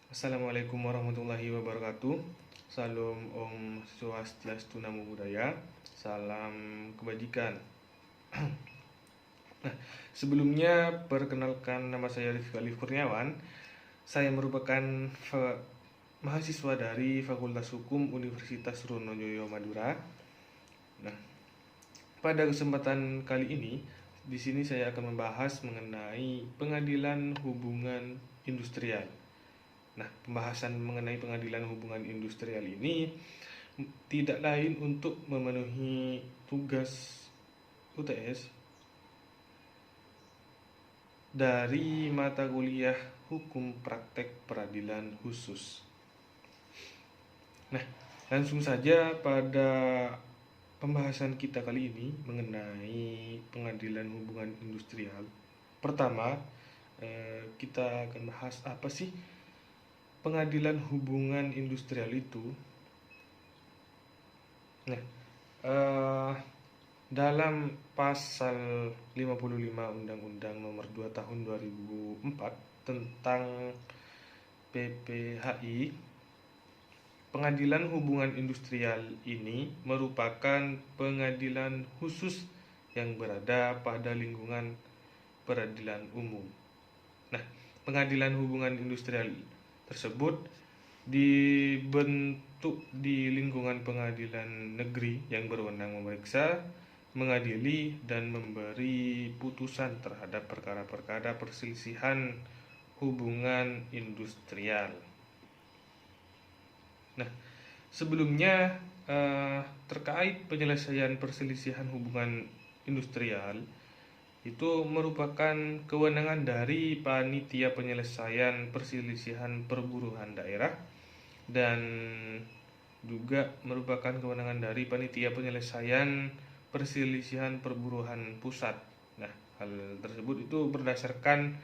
Assalamualaikum warahmatullahi wabarakatuh. Salam Om Swastiastu Namo Buddhaya. Salam kebajikan. Sebelumnya perkenalkan, nama saya Rifki Alif Kurniawan. Saya merupakan mahasiswa dari Fakultas Hukum Universitas Trunojoyo Madura. Nah, pada kesempatan kali ini di sini saya akan membahas mengenai pengadilan hubungan industrial. Nah, pembahasan mengenai pengadilan hubungan industrial ini tidak lain untuk memenuhi tugas UTS dari mata kuliah Hukum Praktek Peradilan Khusus. Nah, langsung saja pada pembahasan kita kali ini mengenai pengadilan hubungan industrial. Pertama, kita akan bahas apa sih pengadilan hubungan industrial itu. Nah, dalam pasal 55 Undang-Undang Nomor 2 Tahun 2004 tentang PPHI, pengadilan hubungan industrial ini merupakan pengadilan khusus yang berada pada lingkungan peradilan umum. Nah, pengadilan hubungan industrial tersebut dibentuk di lingkungan pengadilan negeri yang berwenang memeriksa, mengadili, dan memberi putusan terhadap perkara-perkara perselisihan hubungan industrial. Nah, sebelumnya terkait penyelesaian perselisihan hubungan industrial itu merupakan kewenangan dari Panitia Penyelesaian Perselisihan Perburuhan Daerah dan juga merupakan kewenangan dari Panitia Penyelesaian Perselisihan Perburuhan Pusat. Nah, hal tersebut itu berdasarkan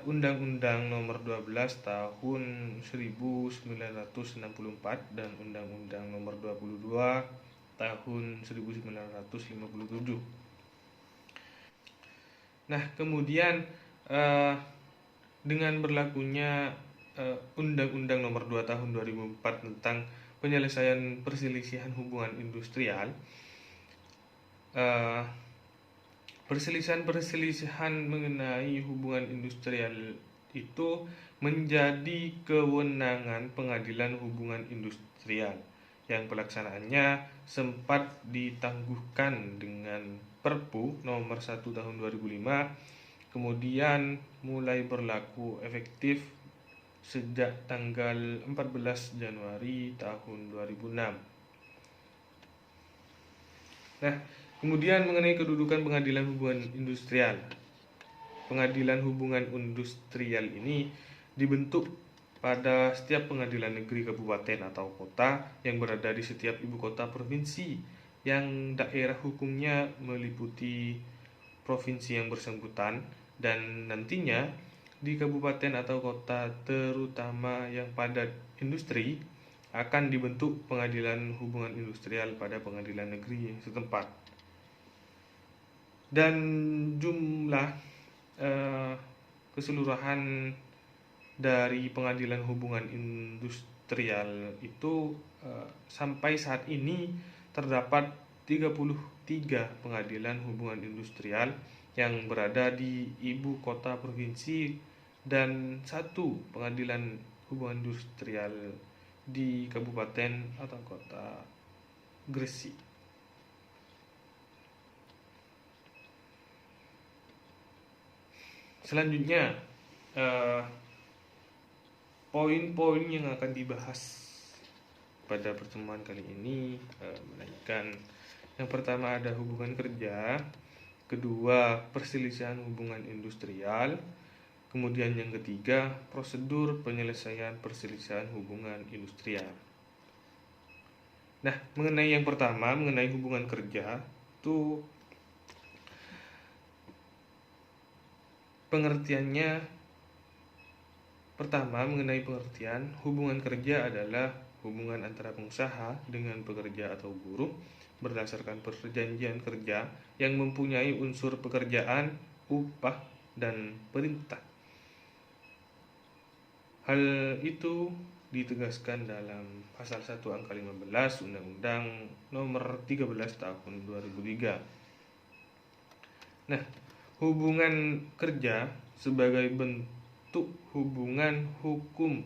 Undang-Undang Nomor 12 Tahun 1964 dan Undang-Undang Nomor 22 Tahun 1957. Nah, kemudian dengan berlakunya Undang-Undang Nomor 2 Tahun 2004 tentang penyelesaian perselisihan hubungan industrial, perselisihan mengenai hubungan industrial itu menjadi kewenangan pengadilan hubungan industrial yang pelaksanaannya sempat ditangguhkan dengan Perpu nomor 1 tahun 2005, kemudian mulai berlaku efektif sejak tanggal 14 Januari tahun 2006. Nah, kemudian mengenai kedudukan pengadilan hubungan industrial. Pengadilan hubungan industrial ini dibentuk pada setiap pengadilan negeri kabupaten atau kota yang berada di setiap ibu kota provinsi yang daerah hukumnya meliputi provinsi yang bersangkutan, dan nantinya di kabupaten atau kota terutama yang padat industri akan dibentuk pengadilan hubungan industrial pada pengadilan negeri setempat. Dan jumlah keseluruhan dari pengadilan hubungan industrial itu sampai saat ini terdapat 33 pengadilan hubungan industrial yang berada di ibu kota provinsi dan 1 pengadilan hubungan industrial di kabupaten atau kota Gresik. Selanjutnya, poin-poin yang akan dibahas pada pertemuan kali ini melainkan yang pertama ada hubungan kerja, kedua perselisihan hubungan industrial, kemudian yang ketiga prosedur penyelesaian perselisihan hubungan industrial. Nah, mengenai yang pertama, mengenai hubungan kerja, itu pengertiannya pertama, mengenai pengertian hubungan kerja adalah hubungan antara pengusaha dengan pekerja atau buruh berdasarkan perjanjian kerja yang mempunyai unsur pekerjaan, upah, dan perintah. Hal itu ditegaskan dalam pasal 1 angka 15 Undang-Undang Nomor 13 Tahun 2003. Nah, hubungan kerja sebagai bentuk hubungan hukum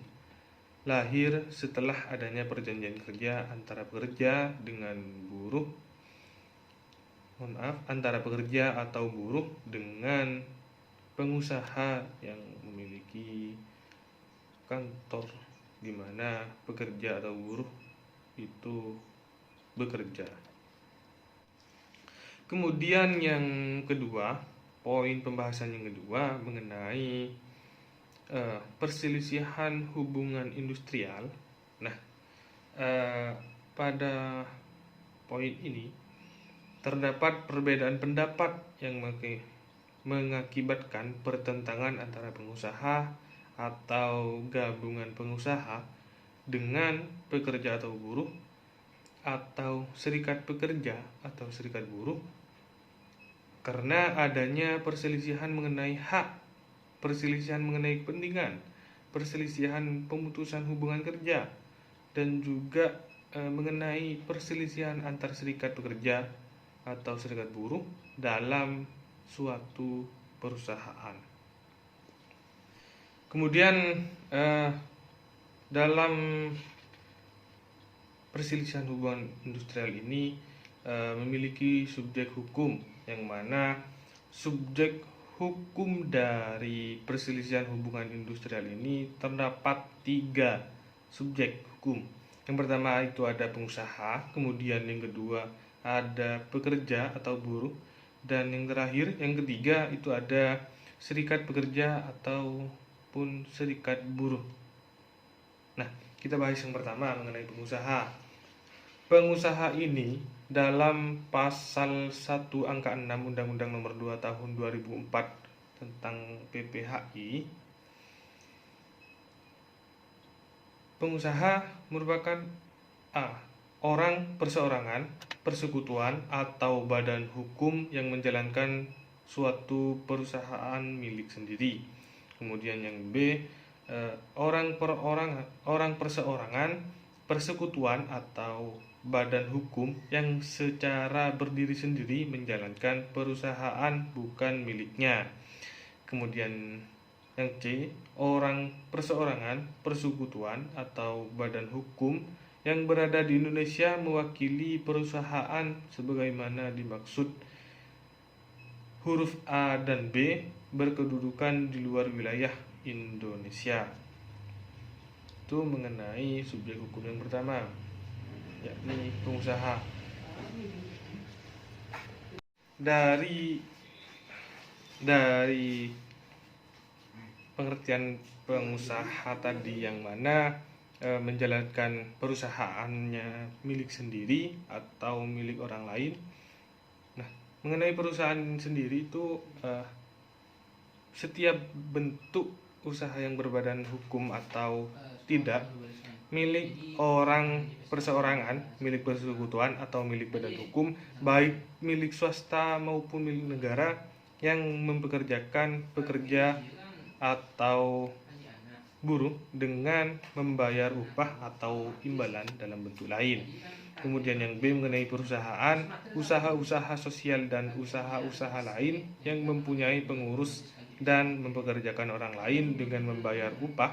lahir setelah adanya perjanjian kerja antara pekerja dengan buruh. Antara pekerja atau buruh dengan pengusaha yang memiliki kantor di mana pekerja atau buruh itu bekerja. Kemudian yang kedua, poin pembahasan yang kedua mengenai perselisihan hubungan industrial. Nah, pada poin ini terdapat perbedaan pendapat yang mengakibatkan pertentangan antara pengusaha atau gabungan pengusaha dengan pekerja atau buruh, atau serikat pekerja atau serikat buruh, karena adanya perselisihan mengenai hak, perselisihan mengenai kepentingan, perselisihan pemutusan hubungan kerja, dan juga mengenai perselisihan antar serikat pekerja atau serikat buruh dalam suatu perusahaan. Kemudian dalam perselisihan hubungan industrial ini memiliki subjek hukum, yang mana subjek hukum dari perselisihan hubungan industrial ini terdapat 3 subjek hukum. Yang pertama itu ada pengusaha, kemudian yang kedua ada pekerja atau buruh, dan yang terakhir, yang ketiga itu ada serikat pekerja ataupun serikat buruh. Nah, kita bahas yang pertama mengenai pengusaha. Pengusaha ini dalam pasal 1 angka 6 Undang-Undang Nomor 2 Tahun 2004 tentang PPHI, pengusaha merupakan orang perseorangan, persekutuan, atau badan hukum yang menjalankan suatu perusahaan milik sendiri. Kemudian yang B, orang perseorangan, persekutuan, atau badan hukum yang secara berdiri sendiri menjalankan perusahaan bukan miliknya. Kemudian yang C, orang perseorangan, persekutuan, atau badan hukum yang berada di Indonesia mewakili perusahaan sebagaimana dimaksud huruf A dan B berkedudukan di luar wilayah Indonesia. Itu mengenai subjek hukum yang pertama, yakni pengusaha. Dari pengertian pengusaha tadi, yang mana menjalankan perusahaannya milik sendiri atau milik orang lain. Nah, mengenai perusahaan sendiri itu setiap bentuk usaha yang berbadan hukum atau tidak, milik orang perseorangan, milik persekutuan, atau milik badan hukum, baik milik swasta maupun milik negara, yang mempekerjakan pekerja atau buruh dengan membayar upah atau imbalan dalam bentuk lain. Kemudian yang B mengenai perusahaan, usaha-usaha sosial dan usaha-usaha lain yang mempunyai pengurus dan mempekerjakan orang lain dengan membayar upah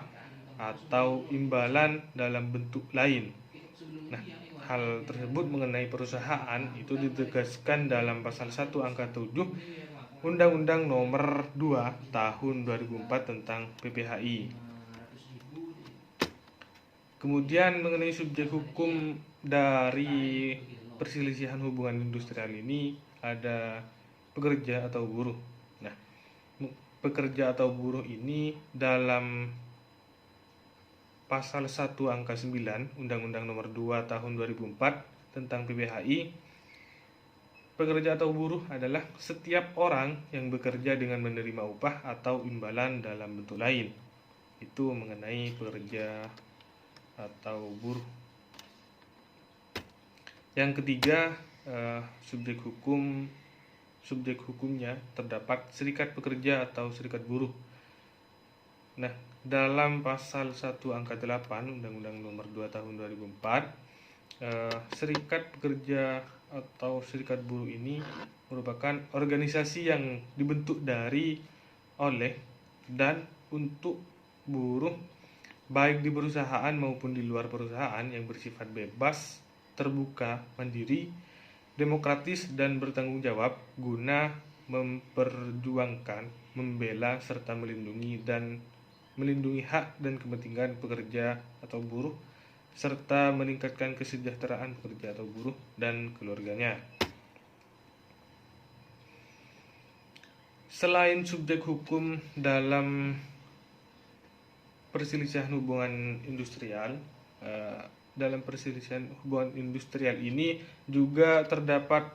atau imbalan dalam bentuk lain. Nah, hal tersebut mengenai perusahaan itu ditegaskan dalam pasal 1 angka 7 Undang-Undang Nomor 2 Tahun 2004 tentang PPHI. Kemudian mengenai subjek hukum dari perselisihan hubungan industrial ini ada pekerja atau buruh. Nah, pekerja atau buruh ini dalam pasal 1 angka 9 Undang-Undang Nomor 2 Tahun 2004 tentang PPHI, pekerja atau buruh adalah setiap orang yang bekerja dengan menerima upah atau imbalan dalam bentuk lain. Itu mengenai pekerja atau buruh. Yang ketiga, subjek hukumnya terdapat serikat pekerja atau serikat buruh. Nah, dalam pasal 1 angka 8 Undang-Undang Nomor 2 Tahun 2004, serikat pekerja atau serikat buruh ini merupakan organisasi yang dibentuk dari, oleh, dan untuk buruh baik di perusahaan maupun di luar perusahaan yang bersifat bebas, terbuka, mandiri, demokratis, dan bertanggung jawab guna memperjuangkan, membela, serta melindungi hak dan kepentingan pekerja atau buruh, serta meningkatkan kesejahteraan pekerja atau buruh dan keluarganya. Selain subjek hukum dalam perselisihan hubungan industrial, dalam perselisihan hubungan industrial ini juga terdapat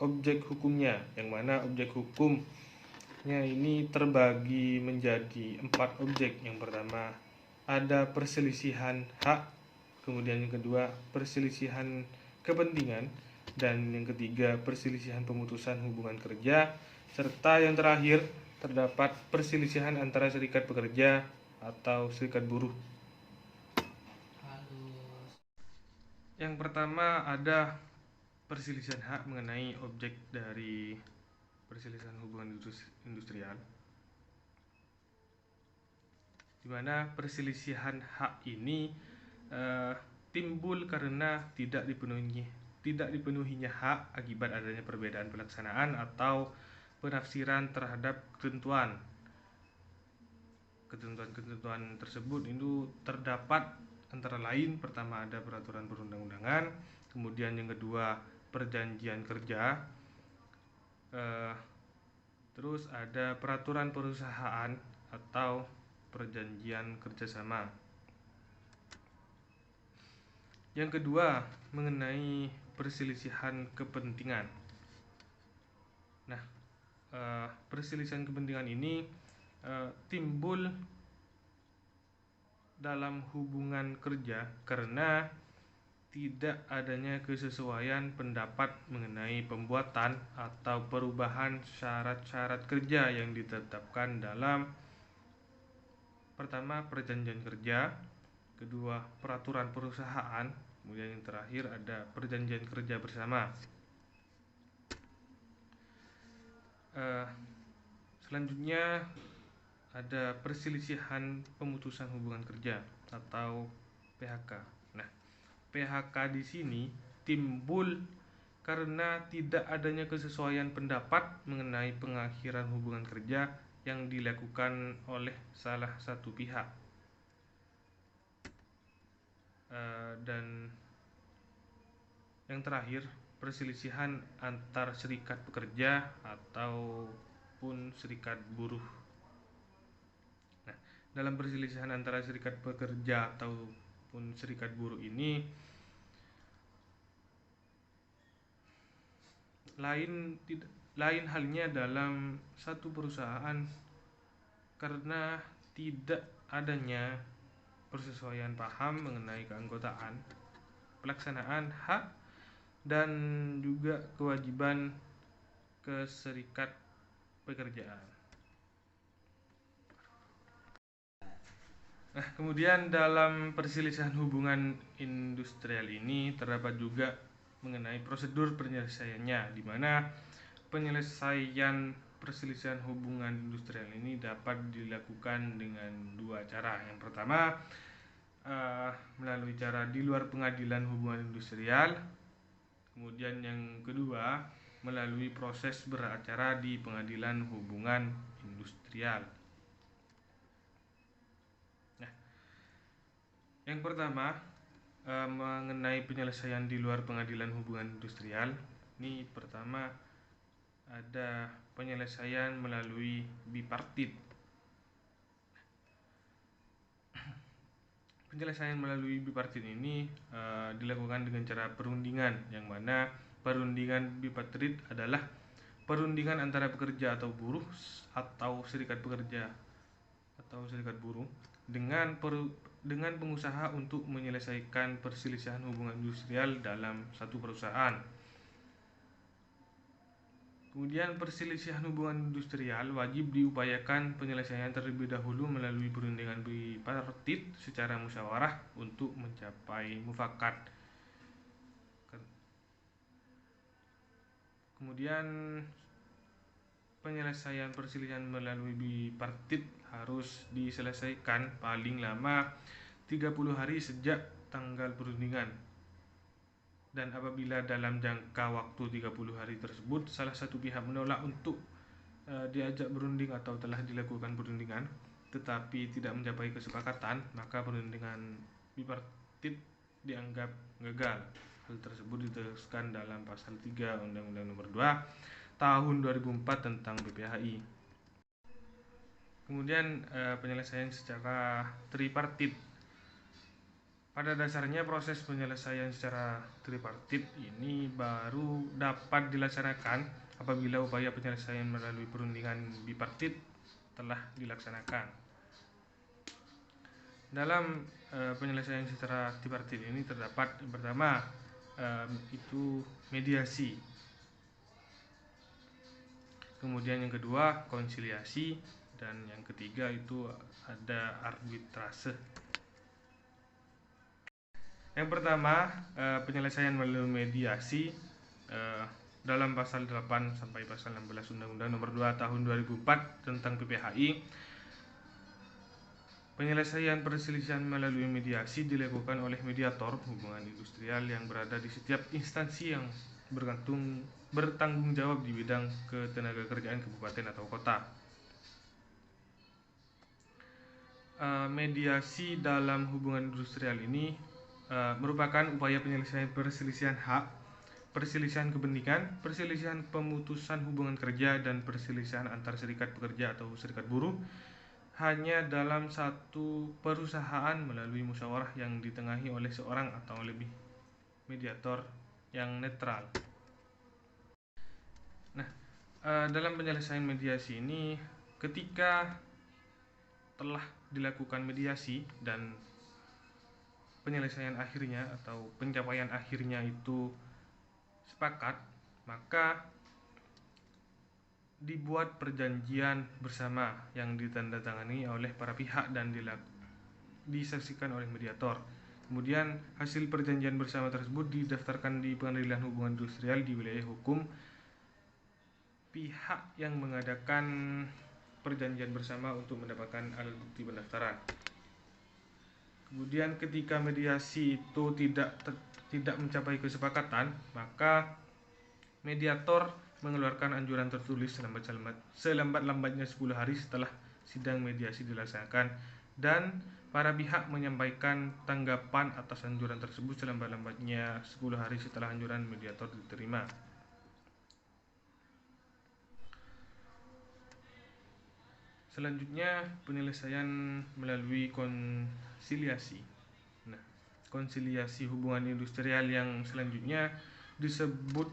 objek hukumnya, yang mana objek hukumnya ini terbagi menjadi 4 objek. Yang pertama ada perselisihan hak, kemudian yang kedua perselisihan kepentingan, dan yang ketiga perselisihan pemutusan hubungan kerja, serta yang terakhir terdapat perselisihan antara serikat pekerja atau serikat buruh. Yang pertama ada perselisihan hak mengenai objek dari perselisihan hubungan industrial, di mana perselisihan hak ini timbul karena tidak dipenuhinya hak akibat adanya perbedaan pelaksanaan atau penafsiran terhadap ketentuan tersebut. Itu terdapat antara lain, pertama ada peraturan perundang-undangan, kemudian yang kedua perjanjian kerja, terus ada peraturan perusahaan atau perjanjian kerjasama. Yang kedua mengenai perselisihan kepentingan. Nah, perselisihan kepentingan ini timbul dalam hubungan kerja karena tidak adanya kesesuaian pendapat mengenai pembuatan atau perubahan syarat-syarat kerja yang ditetapkan dalam, pertama perjanjian kerja, kedua peraturan perusahaan, kemudian yang terakhir ada perjanjian kerja bersama. Selanjutnya ada perselisihan pemutusan hubungan kerja atau PHK. Nah, PHK di sini timbul karena tidak adanya kesesuaian pendapat mengenai pengakhiran hubungan kerja yang dilakukan oleh salah satu pihak. Dan yang terakhir perselisihan antar serikat pekerja ataupun serikat buruh. Nah, dalam perselisihan antara serikat pekerja ataupun serikat buruh ini lain halnya dalam satu perusahaan karena tidak adanya persesuaian paham mengenai keanggotaan, pelaksanaan hak, dan juga kewajiban ke serikat pekerjaan. Nah, kemudian dalam perselisihan hubungan industrial ini terdapat juga mengenai prosedur penyelesaiannya, di mana penyelesaian perselisihan hubungan industrial ini dapat dilakukan dengan 2 cara. Yang pertama melalui cara di luar pengadilan hubungan industrial, kemudian yang kedua melalui proses beracara di pengadilan hubungan industrial. Nah, yang pertama mengenai penyelesaian di luar pengadilan hubungan industrial, ini pertama ada penyelesaian melalui bipartit. Penyelesaian melalui bipartit ini dilakukan dengan cara perundingan, yang mana perundingan bipartit adalah perundingan antara pekerja atau buruh atau serikat pekerja atau serikat buruh dengan pengusaha untuk menyelesaikan perselisihan hubungan industrial dalam satu perusahaan. Kemudian perselisihan hubungan industrial wajib diupayakan penyelesaian terlebih dahulu melalui perundingan bipartit secara musyawarah untuk mencapai mufakat. Kemudian penyelesaian perselisihan melalui bipartit harus diselesaikan paling lama 30 hari sejak tanggal perundingan. Dan apabila dalam jangka waktu 30 hari tersebut salah satu pihak menolak untuk diajak berunding atau telah dilakukan perundingan tetapi tidak mencapai kesepakatan, maka perundingan bipartit dianggap gagal. Hal tersebut ditegaskan dalam pasal 3 Undang-Undang Nomor 2 Tahun 2004 tentang BPHI. Kemudian penyelesaian secara tripartit. Pada dasarnya proses penyelesaian secara tripartit ini baru dapat dilaksanakan apabila upaya penyelesaian melalui perundingan bipartit telah dilaksanakan. Dalam penyelesaian secara tripartit ini terdapat yang pertama itu mediasi, kemudian yang kedua konsiliasi, dan yang ketiga itu ada arbitrase. Yang pertama, penyelesaian melalui mediasi dalam pasal 8 sampai pasal 16 Undang-Undang Nomor 2 Tahun 2004 tentang PPHI. Penyelesaian perselisihan melalui mediasi dilakukan oleh mediator hubungan industrial yang berada di setiap instansi yang bertanggung jawab di bidang ketenagakerjaan kabupaten atau kota. Mediasi dalam hubungan industrial ini merupakan upaya penyelesaian perselisihan hak, perselisihan kepentingan, perselisihan pemutusan hubungan kerja, dan perselisihan antar serikat pekerja atau serikat buruh hanya dalam satu perusahaan melalui musyawarah yang ditengahi oleh seorang atau lebih mediator yang netral. Nah, dalam penyelesaian mediasi ini, ketika telah dilakukan mediasi dan penyelesaian akhirnya atau pencapaian akhirnya itu sepakat, maka dibuat perjanjian bersama yang ditandatangani oleh para pihak dan disaksikan oleh mediator. Kemudian hasil perjanjian bersama tersebut didaftarkan di Pengadilan Hubungan Industrial di wilayah hukum pihak yang mengadakan perjanjian bersama untuk mendapatkan alat bukti pendaftaran. Kemudian ketika mediasi itu tidak mencapai kesepakatan, maka mediator mengeluarkan anjuran tertulis selambat-lambatnya 10 hari setelah sidang mediasi dilaksanakan, dan para pihak menyampaikan tanggapan atas anjuran tersebut selambat-lambatnya 10 hari setelah anjuran mediator diterima. Selanjutnya penyelesaian melalui konsiliasi. Nah, konsiliasi hubungan industrial yang selanjutnya disebut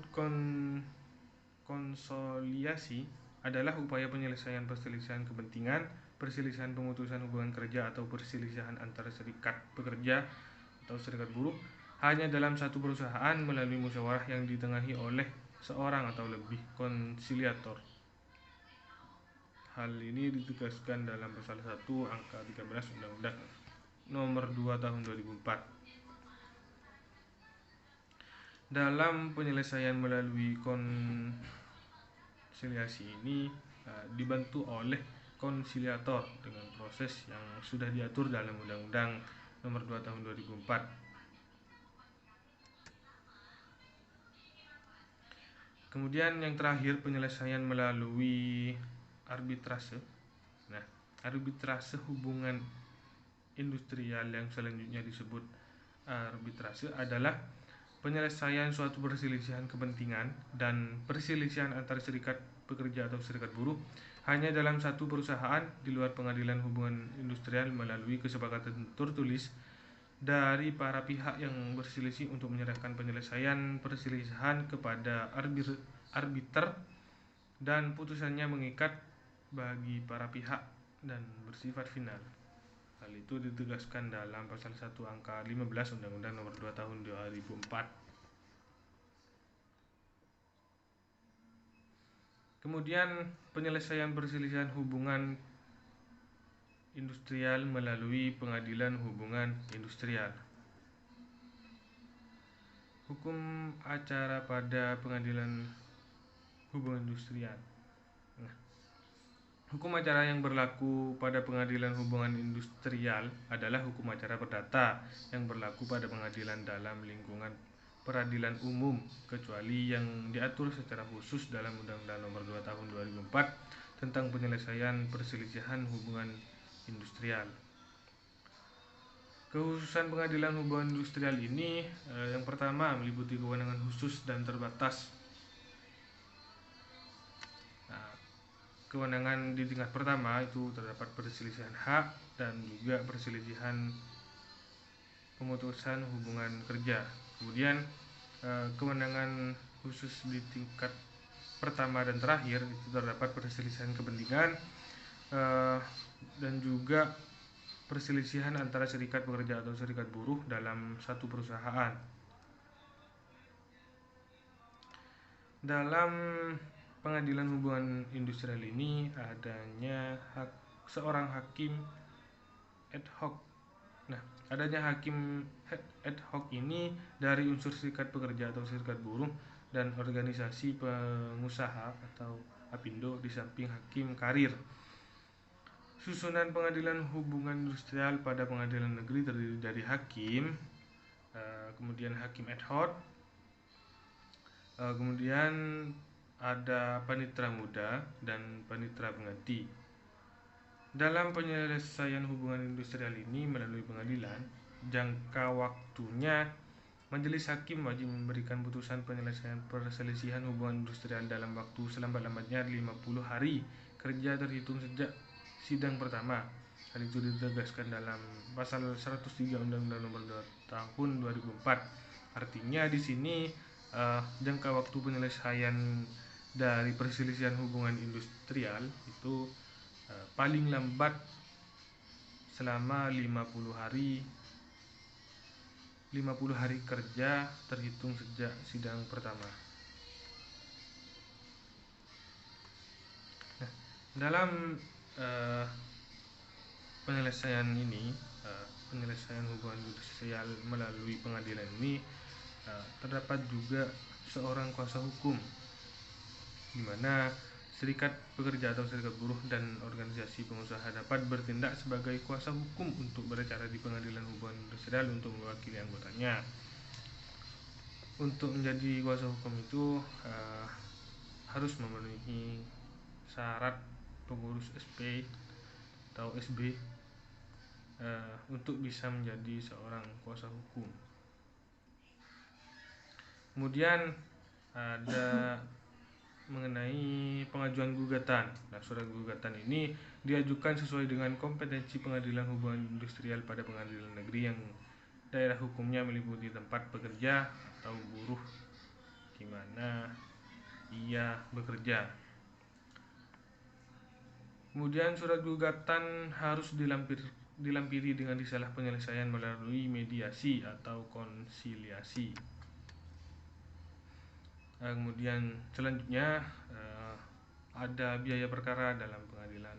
konsoliasi adalah upaya penyelesaian perselisihan kepentingan, perselisihan pemutusan hubungan kerja atau perselisihan antara serikat pekerja atau serikat buruh hanya dalam satu perusahaan melalui musyawarah yang ditengahi oleh seorang atau lebih konsiliator. Hal ini ditegaskan dalam pasal 1 angka 13 Undang-Undang Nomor 2 Tahun 2004. Dalam penyelesaian melalui konsiliasi ini dibantu oleh konsiliator dengan proses yang sudah diatur dalam Undang-Undang Nomor 2 Tahun 2004. Kemudian yang terakhir penyelesaian melalui arbitrase. Nah, arbitrase hubungan industrial yang selanjutnya disebut arbitrase adalah penyelesaian suatu perselisihan kepentingan dan perselisihan antar serikat pekerja atau serikat buruh hanya dalam satu perusahaan di luar pengadilan hubungan industrial melalui kesepakatan tertulis dari para pihak yang berselisih untuk menyerahkan penyelesaian perselisihan kepada arbiter dan putusannya mengikat bagi para pihak dan bersifat final. Hal itu ditegaskan dalam pasal 1 angka 15 Undang-Undang Nomor 2 Tahun 2004. Kemudian penyelesaian perselisihan hubungan industrial melalui pengadilan hubungan industrial. Hukum acara pada pengadilan hubungan industrial. Hukum acara yang berlaku pada pengadilan hubungan industrial adalah hukum acara perdata yang berlaku pada pengadilan dalam lingkungan peradilan umum, kecuali yang diatur secara khusus dalam Undang-Undang Nomor 2 Tahun 2004 tentang penyelesaian perselisihan hubungan industrial. Kekhususan pengadilan hubungan industrial ini yang pertama meliputi kewenangan khusus dan terbatas. Kewenangan di tingkat pertama itu terdapat perselisihan hak dan juga perselisihan pemutusan hubungan kerja. Kemudian kewenangan khusus di tingkat pertama dan terakhir itu terdapat perselisihan kepentingan dan juga perselisihan antara serikat pekerja atau serikat buruh dalam satu perusahaan. Dalam pengadilan hubungan industrial ini adanya seorang hakim ad hoc. Nah, adanya hakim ad hoc ini dari unsur serikat pekerja atau serikat buruh dan organisasi pengusaha atau APindo di samping hakim karir. Susunan pengadilan hubungan industrial pada pengadilan negeri terdiri dari hakim, kemudian hakim ad hoc, kemudian ada panitera muda dan panitera pengganti. Dalam penyelesaian hubungan industrial ini melalui pengadilan, jangka waktunya majelis hakim wajib memberikan putusan penyelesaian perselisihan hubungan industrial dalam waktu selambat-lambatnya 50 hari kerja terhitung sejak sidang pertama. Hal itu ditegaskan dalam pasal 103 Undang-Undang Nomor 2 Tahun 2004. Artinya di sini jangka waktu penyelesaian dari perselisihan hubungan industrial itu paling lambat selama 50 hari kerja terhitung sejak sidang pertama. Nah, dalam penyelesaian ini, penyelesaian hubungan industrial melalui pengadilan ini terdapat juga seorang kuasa hukum, di mana serikat pekerja atau serikat buruh dan organisasi pengusaha dapat bertindak sebagai kuasa hukum untuk berbicara di pengadilan hubungan industrial untuk mewakili anggotanya. Untuk menjadi kuasa hukum itu harus memenuhi syarat pengurus SP atau SB untuk bisa menjadi seorang kuasa hukum. Kemudian ada mengenai pengajuan gugatan. Nah, surat gugatan ini diajukan sesuai dengan kompetensi pengadilan hubungan industrial pada pengadilan negeri yang daerah hukumnya meliputi tempat bekerja atau buruh di mana ia bekerja. Kemudian surat gugatan harus dilampiri dengan risalah penyelesaian melalui mediasi atau konsiliasi. Kemudian selanjutnya ada biaya perkara dalam pengadilan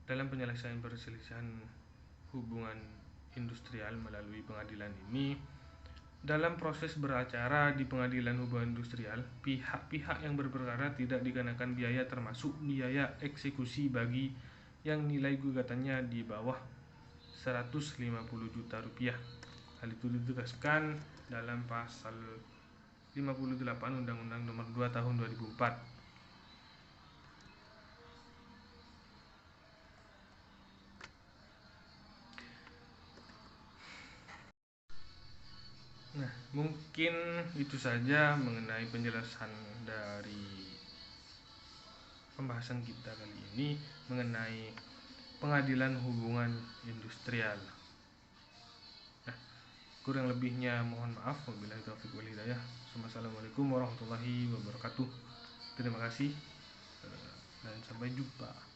dalam penyelesaian perselisihan hubungan industrial melalui pengadilan ini. Dalam proses beracara di pengadilan hubungan industrial, pihak-pihak yang berperkara tidak dikenakan biaya termasuk biaya eksekusi bagi yang nilai gugatannya di bawah 150 juta rupiah. Hal itu ditegaskan dalam pasal 58 Undang-Undang Nomor 2 Tahun 2004. Nah, mungkin itu saja mengenai penjelasan dari pembahasan kita kali ini mengenai pengadilan hubungan industrial. Nah, kurang lebihnya mohon maaf. Wabillahi taufiq wal hidayah. Assalamualaikum warahmatullahi wabarakatuh. Terima kasih dan sampai jumpa.